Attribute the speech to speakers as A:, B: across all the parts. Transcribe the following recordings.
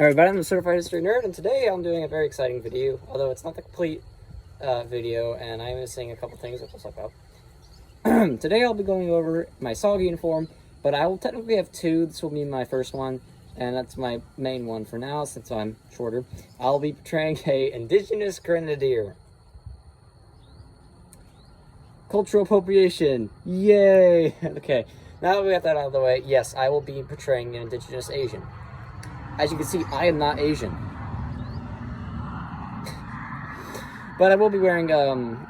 A: Hi everybody, I'm the Certified History Nerd, and today I'm doing a very exciting video, although it's not the complete video, and I'm missing a couple things that we'll talk about. Today I'll be going over my SOG uniform, but I will technically have two. This will be my first one, and that's my main one for now, since I'm shorter. I'll be portraying a Indigenous Grenadier. Cultural appropriation, yay! Okay, now that we got that out of the way, yes, I will be portraying an Indigenous Asian. As you can see, I am not Asian. But I will be wearing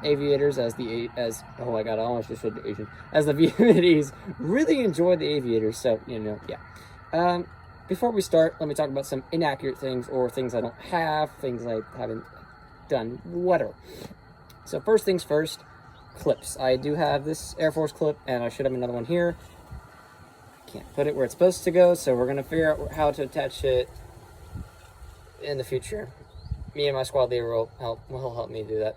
A: aviators as oh my god, I almost just said Asian. As the Vietnamese really enjoy the aviators, so, you know, yeah. Before we start, let me talk about some inaccurate things, or things I don't have, things I haven't done, whatever. So first things first, clips. I do have this Air Force clip, and I should have another one here. Can't put it where it's supposed to go, so we're gonna figure out how to attach it in the future. Me and my squad leader will help me do that.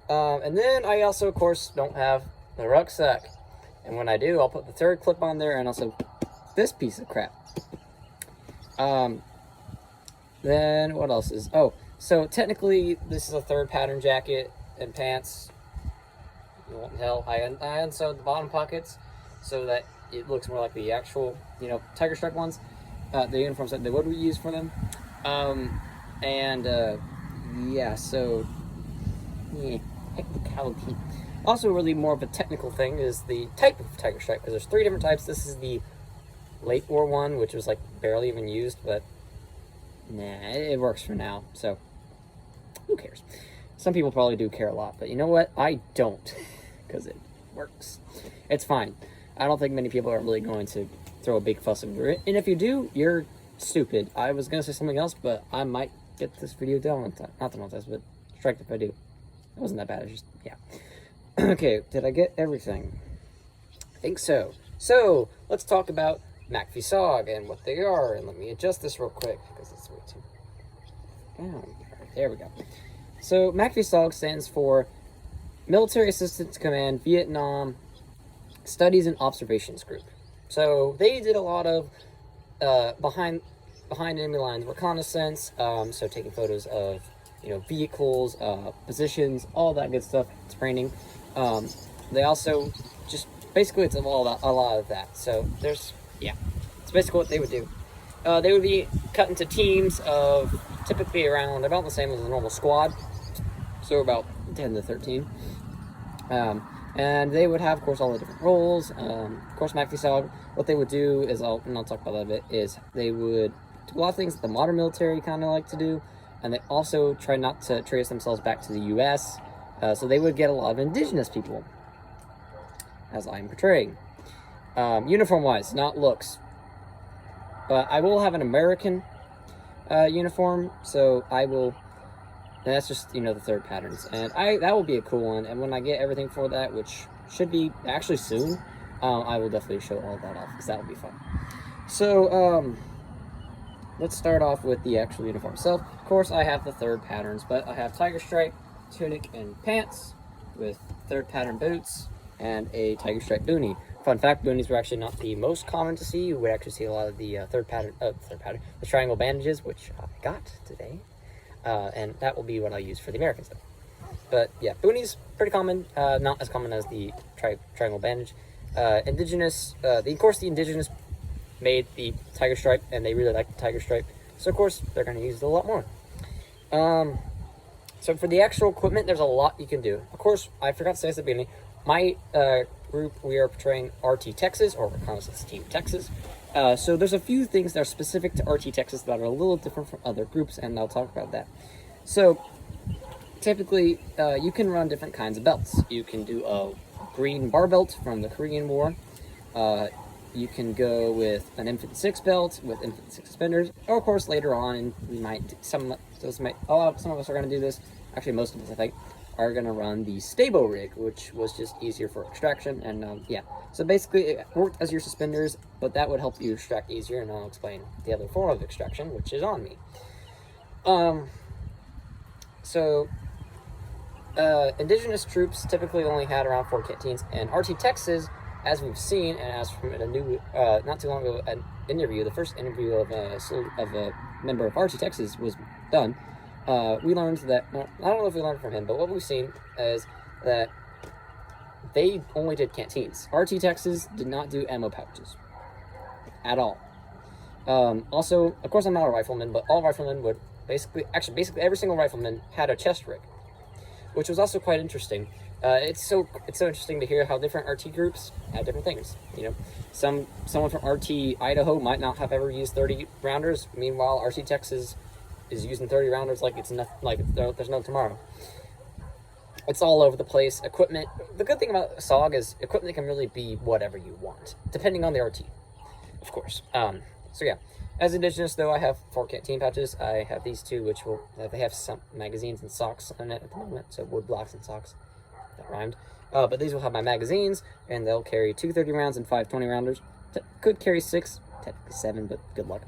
A: And then I also, of course, don't have the rucksack, and when I do, I'll put the third clip on there, and also this piece of crap. Then what else is? Oh, so technically this is a third pattern jacket and pants. You won't tell. I unsewed the bottom pockets so that it looks more like the actual, you know, tiger stripe ones, the uniforms that they would use for them. Yeah, so, yeah, technicality. Also, really more of a technical thing is the type of tiger stripe, because there's 3 different types. This is the late war one, which was like barely even used, but nah, it works for now, so who cares? Some people probably do care a lot, but you know what? I don't, because it works. It's fine. I don't think many people are really going to throw a big fuss over it. And if you do, you're stupid. I was going to say something else, but I might get this video done one time. Not the one time, but strike if I do. It wasn't that bad. It's just, yeah. Okay, did I get everything? I think so. So, let's talk about MacVSog and what they are. And let me adjust this real quick, because it's way too down. There we go. So, MacVSog stands for Military Assistance Command Vietnam Studies and Observations Group. So they did a lot of behind enemy lines reconnaissance, so taking photos of, you know, vehicles, positions, all that good stuff, training. They also just basically it's a lot of that. So there's, yeah, it's basically what they would do. They would be cut into teams of typically around about the same as a normal squad, so about 10 to 13. And they would have, of course, all the different roles. Of course, MacVSog, what they would do is, and I'll talk about that a bit, is they would do a lot of things that the modern military kind of like to do, and they also try not to trace themselves back to the U.S., so they would get a lot of indigenous people, as I'm portraying. Uniform-wise, not looks. But I will have an American uniform, so I will... And that's just, you know, the third patterns, and that will be a cool one. And when I get everything for that, which should be actually soon, I will definitely show all that off, because that will be fun. So let's start off with the actual uniform itself. Of course, I have the third patterns, but I have tiger stripe tunic and pants with third pattern boots and a tiger stripe boonie. Fun fact: boonies were actually not the most common to see. You would actually see a lot of the the triangle bandages, which I got today. And that will be what I use for the American stuff. But yeah, boonies, pretty common, not as common as the triangle bandage. Indigenous, of course the Indigenous made the tiger stripe, and they really like the tiger stripe, so of course they're going to use it a lot more. So for the actual equipment, there's a lot you can do. Of course, I forgot to say this at the beginning, my group, we are portraying RT Texas, or Reconnaissance Team Texas. So there's a few things that are specific to RT Texas that are a little different from other groups, and I'll talk about that. So typically, you can run different kinds of belts. You can do a green bar belt from the Korean War. You can go with an Infant 6 belt with Infant 6 suspenders, or of course later on, and we might some of us are going to do this. Actually, most of us, I think, are going to run the Stabo rig, which was just easier for extraction, and yeah. So basically, it worked as your suspenders, but that would help you extract easier, and I'll explain the other form of extraction, which is on me. Indigenous troops typically only had around 4 canteens, and RT Texas, as we've seen, and as from a new, not too long ago, interview, the first interview of a member of RT Texas was done, we learned that, well, I don't know if we learned from him, but what we've seen is that they only did canteens. RT Texas did not do ammo pouches at all. Also, of course, I'm not a rifleman, but all riflemen would basically every single rifleman had a chest rig, which was also quite interesting. It's so interesting to hear how different RT groups have different things. You know, someone from RT Idaho might not have ever used 30 rounders. Meanwhile, RT Texas is using 30 rounders like it's nothing, like there's no tomorrow. It's all over the place. Equipment. The good thing about SOG is equipment can really be whatever you want, depending on the RT, of course. So yeah, as Indigenous though, I have 4 canteen pouches. I have these 2, which they have some magazines and socks in it at the moment, so wood blocks and socks. That rhymed. But these will have my magazines, and they'll carry 2 30 rounds and 5 20 rounders. Could carry 6, technically 7, but good luck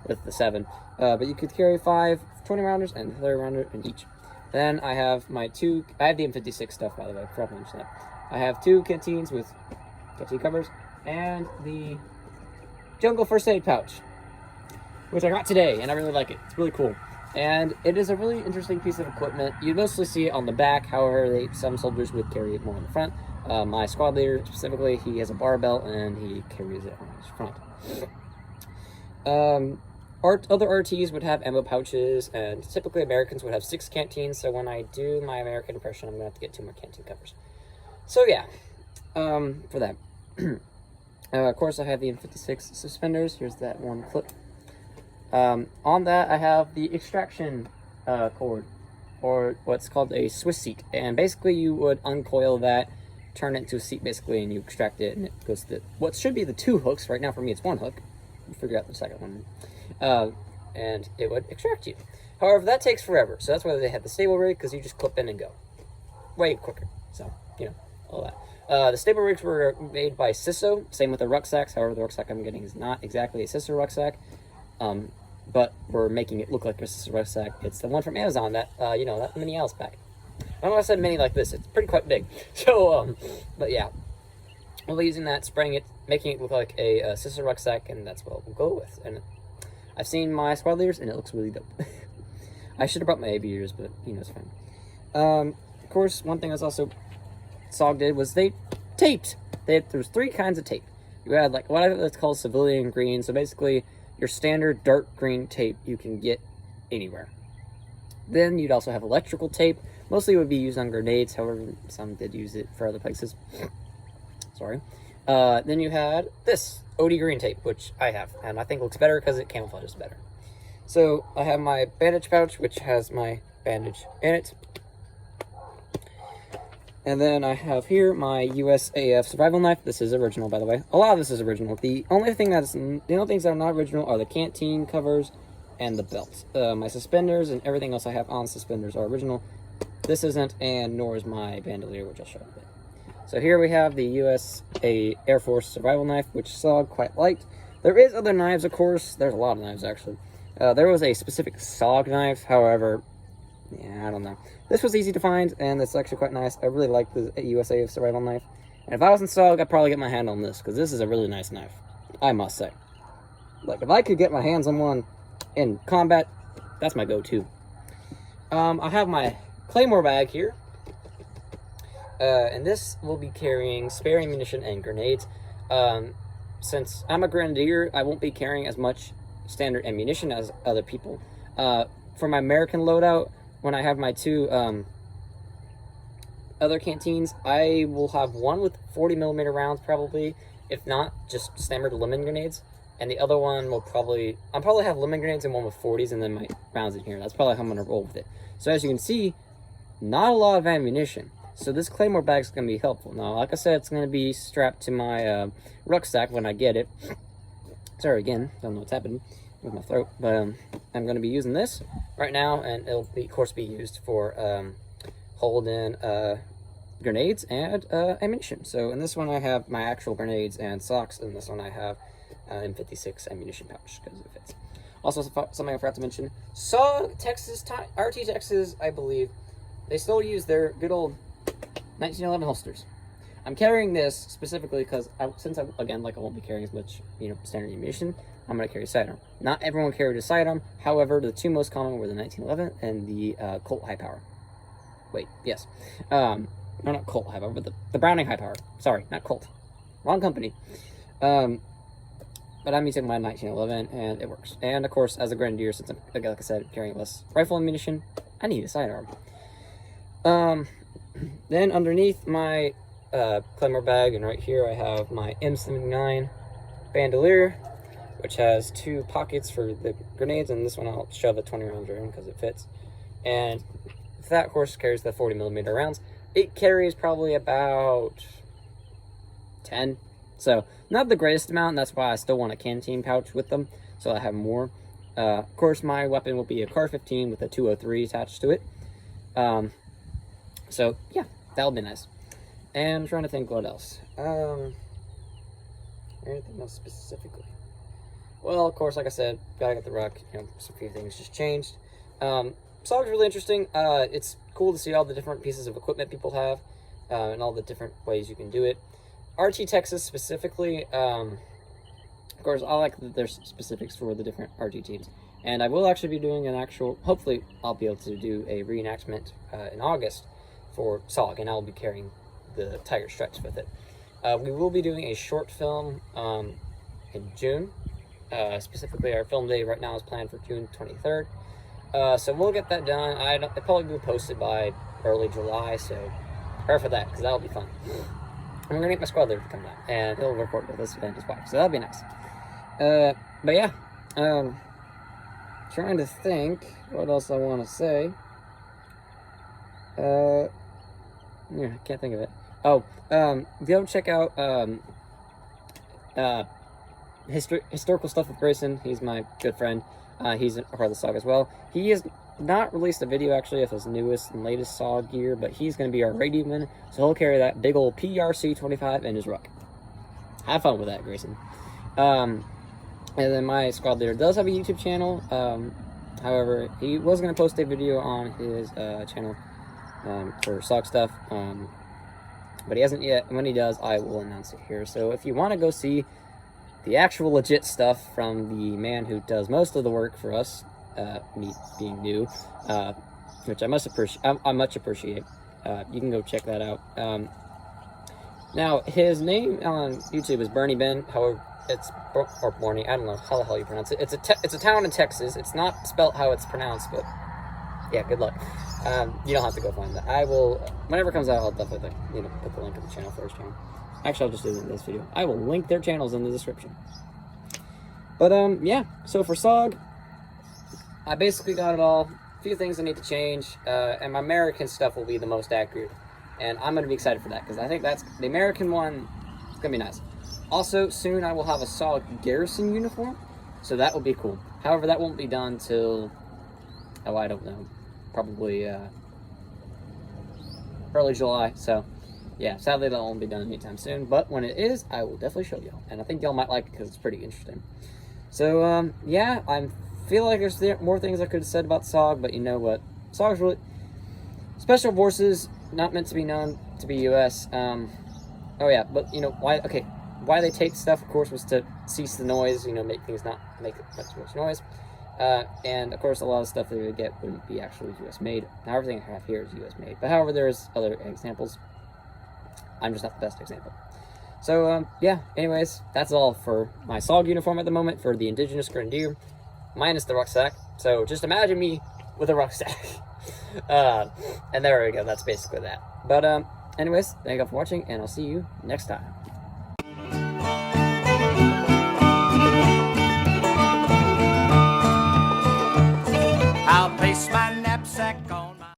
A: with the 7. But you could carry 5 20 rounders and 30 rounder in each. Then I have my 2. I have the M56 stuff, by the way. I forgot to mention that. I have 2 canteens with canteen covers and the Jungle First Aid pouch, which I got today, and I really like it. It's really cool. And it is a really interesting piece of equipment. You mostly see it on the back, however, some soldiers would carry it more on the front. My squad leader, specifically, he has a barbell, and he carries it on his front. Other RTs would have ammo pouches, and typically Americans would have 6 canteens, so when I do my American impression, I'm going to have to get 2 more canteen covers. So yeah, for that. Of course, I have the M56 suspenders. Here's that one clip. On that, I have the extraction cord, or what's called a Swiss seat. And basically, you would uncoil that, turn it into a seat, basically, and you extract it, and it goes to what should be the 2 hooks. Right now, for me, it's 1 hook. We'll figure out the second one. And it would extract you. However, that takes forever. So that's why they have the stable rig, because you just clip in and go. Way quicker. So, you know, all that. The stable rigs were made by Ciso. Same with the rucksacks. However, the rucksack I'm getting is not exactly a Ciso rucksack. But we're making it look like a Ciso rucksack. It's the one from Amazon, that, you know, that mini Alice pack. I don't know if I said mini like this. It's quite big. So, but yeah. We'll be using that, spraying it, making it look like a Ciso rucksack, and that's what we'll go with. And I've seen my squad leaders, and it looks really dope. I should have brought my aviators, but, you know, it's fine. Of course, one thing that's also SOG did was they taped. There's 3 kinds of tape. You had like what's called civilian green, so basically your standard dark green tape you can get anywhere. Then you'd also have electrical tape. Mostly it would be used on grenades, however some did use it for other places. Sorry. Then you had this OD green tape, which I have, and I think looks better because it camouflages better. So I have my bandage pouch, which has my bandage in it. And then I have here my USAF survival knife. This is original, by the way. A lot of this is original. The only things that are not original are the canteen covers and the belts. My suspenders and everything else I have on suspenders are original. This isn't, and nor is my bandolier, which I'll show in a bit. So here we have the USA Air Force survival knife, which SOG quite liked. There is other knives, of course. There's a lot of knives, actually. There was a specific SOG knife, however, yeah, I don't know. This was easy to find, and it's actually quite nice. I really like the USA survival knife. And if I was in SOG, I'd probably get my hand on this, because this is a really nice knife, I must say. Like, if I could get my hands on one in combat, that's my go-to. I have my Claymore bag here. And this will be carrying spare ammunition and grenades. Since I'm a Grenadier, I won't be carrying as much standard ammunition as other people. For my American loadout, when I have my 2 other canteens, I will have one with 40mm rounds probably, if not just standard lemon grenades, and the other one will I'll probably have lemon grenades and one with 40s, and then my rounds in here. That's probably how I'm gonna roll with it. So as you can see, not a lot of ammunition. So this Claymore bag is going to be helpful. Now, like I said, it's going to be strapped to my rucksack when I get it. Sorry again, don't know what's happening with my throat. But I'm going to be using this right now, and it'll, of course, be used for holding grenades and ammunition. So in this one, I have my actual grenades and socks. In this one, I have M56 ammunition pouch because it fits. Also, something I forgot to mention. SOG Texas, RT Texas, I believe, they still use their good old 1911 holsters. I'm carrying this specifically because since I won't be carrying as much, standard ammunition, I'm going to carry sidearm. Not everyone carried a sidearm. However, the two most common were the 1911 and the Colt high power. Wait, yes. No, not Colt high power, but the Browning high power. Sorry, not Colt. Wrong company. But I'm using my 1911, and it works. And, of course, as a Grenadier, since I'm, like I said, carrying less rifle ammunition, I need a sidearm. Then underneath my Claymore bag, and right here I have my M79 bandolier, which has 2 pockets for the grenades, and this one I'll shove a 20 rounds in because it fits. And that, of course, carries the 40mm rounds. It carries probably about 10. So, not the greatest amount, and that's why I still want a canteen pouch with them, so I have more. Of course, my weapon will be a CAR-15 with a 203 attached to it. So, yeah, that'll be nice. And I'm trying to think what else. Anything else specifically? Well, of course, like I said, gotta get the ruck. Some few things just changed. SOG's really interesting. It's cool to see all the different pieces of equipment people have, and all the different ways you can do it. RT Texas specifically, of course, I like that there's specifics for the different RT teams. And I will actually be doing an actual, hopefully I'll be able to do a reenactment in August for SOG, and I'll be carrying the Tiger Stripes with it. We will be doing a short film in June. Specifically, our film day right now is planned for June 23rd. So we'll get that done. It'll probably be posted by early July, so prepare for that, because that'll be fun. And we're going to get my squad leader to come down, and he'll record with us and his wife, so that'll be nice. But yeah, trying to think what else I want to say. Yeah, I can't think of it. Oh, go check out historical stuff with Grayson. He's my good friend. He's a part of the SOG as well. He has not released a video actually of his newest and latest SOG gear, but he's going to be our radioman, so he'll carry that big old PRC-25 in his ruck. Have fun with that, Grayson. And then my squad leader does have a YouTube channel. However, he was going to post a video on his channel for SOG stuff, but he hasn't yet. And when he does, I will announce it here. So if you want to go see the actual legit stuff from the man who does most of the work for us, me being new, which I much appreciate. You can go check that out. Now, his name on YouTube is Bernie Ben. However, it's or Borny. I don't know how the hell you pronounce it. It's a town in Texas. It's not spelt how it's pronounced, but yeah, good luck. You don't have to go find that. I will, whenever it comes out, I'll definitely put the link in the channel for his channel. Actually, I'll just do it in this video. I will link their channels in the description. But yeah. So for SOG, I basically got it all. A few things I need to change, and my American stuff will be the most accurate. And I'm going to be excited for that, because I think that's the American one. It's going to be nice. Also, soon I will have a SOG garrison uniform, so that will be cool. However, that won't be done till, oh, I don't know, probably early July. So yeah, sadly that won't be done anytime soon, but when it is, I will definitely show y'all, and I think y'all might like it because it's pretty interesting. So yeah, I feel like there's more things I could have said about SOG, but you know what, SOG's really special forces, not meant to be known to be US. Oh yeah, but why they take stuff, of course, was to cease the noise, make things not make much noise. And of course, a lot of stuff that we would get wouldn't be actually US made. Now everything I have here is US made, but however, there's other examples. I'm just not the best example. So yeah, anyways, that's all for my SOG uniform at the moment for the Indigenous Grenadier, minus the rucksack. So just imagine me with a rucksack. And there we go, that's basically that. But anyways, thank you all for watching, and I'll see you next time.